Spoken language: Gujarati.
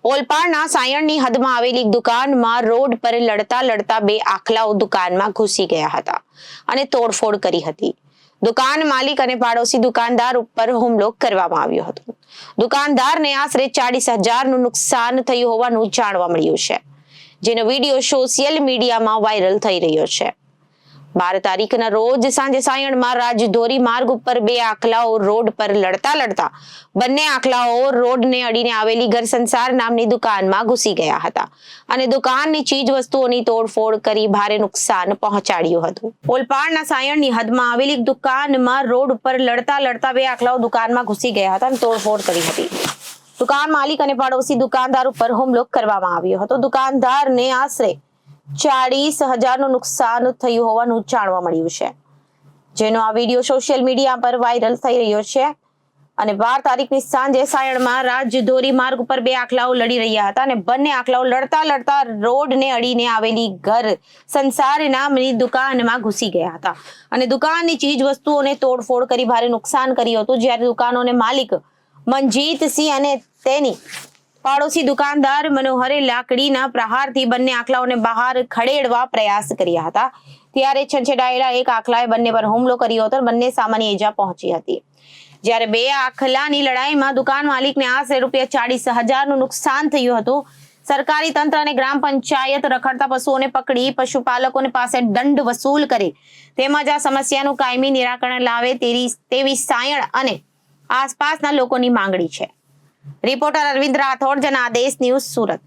ઓલપાડના સાયણની હદમાં આવેલી દુકાનમાં રોડ પર લડતા બે આખલાઓ દુકાનમાં ઘૂસી ગયા હતા અને તોડફોડ કરી હતી. દુકાન માલિક અને પાડોશી દુકાનદાર ઉપર હુમલો કરવામાં આવ્યો હતો. દુકાનદારને આશરે 40,000નું નુકસાન થયું હોવાનું જાણવા મળ્યું છે, જેનો વિડીયો સોશિયલ મીડિયામાં વાયરલ થઈ રહ્યો છે. 12 તારીખના રોજ સાંજે સાયણમાં રાજધોરી માર્ગ ઉપર બે આખલાઓ રોડ પર લડતા બંને આખલાઓ રોડને અડીને આવેલી ઘર સંસાર નામની દુકાનમાં ઘૂસી ગયા હતા અને દુકાનની ચીજ વસ્તુઓની તોડફોડ કરી ભારે નુકસાન પહોંચાડ્યું હતું. ઓલપાડના સાયણની હદમાં આવેલી દુકાનમાં રોડ ઉપર લડતા બે આખલાઓ દુકાનમાં ઘૂસી ગયા હતા અને તોડફોડ કરી હતી. દુકાન માલિક અને પાડોશી દુકાનદાર ઉપર હુમલો કરવામાં આવ્યો હતો. દુકાનદારને આશરે 40,000નું નુકસાન થયું હોવાનું જાણવા મળ્યું છે, જેનો આ વિડીયો સોશિયલ મીડિયા પર વાયરલ થઈ રહ્યો છે. અને 12 તારીખની સાંજે સાયણમાં રાજધોરી માર્ગ ઉપર બે આખલાઓ લડી રહ્યા હતા અને બંને આખલાઓ લડતા રોડને અડીને આવેલી ઘર સંસાર નામની દુકાનમાં ઘૂસી ગયા હતા અને દુકાનની ચીજ વસ્તુઓને તોડફોડ કરી ભારે નુકસાન કર્યું હતું. જ્યારે દુકાનોને માલિક મનજીતસિંહ અને તેની પાડોશી દુકાનદાર મનોહરે લાકડીના પ્રહારથી બંને આખલાઓને બહાર ખડેડવા પ્રયાસ કર્યા હતા. ત્યારે છંછેડાયેલા એક આખલાએ બંને પર હુમલો કર્યો હતો. બંને સામાન્ય ઈજા પહોંચી હતી. જ્યારે બે આખલાની લડાઈમાં દુકાન માલિકને આશરે ₹40,000નું નુકસાન થયું હતું. સરકારી તંત્ર અને ગ્રામ પંચાયત રખડતા પશુઓને પકડી પશુપાલકોને પાસે દંડ વસૂલ કરે તેમજ આ સમસ્યાનું કાયમી નિરાકરણ લાવે તેવી સાયણ અને આસપાસના લોકોની માંગણી છે. Reporter Arvind Rathod, Janadesh news, Surat.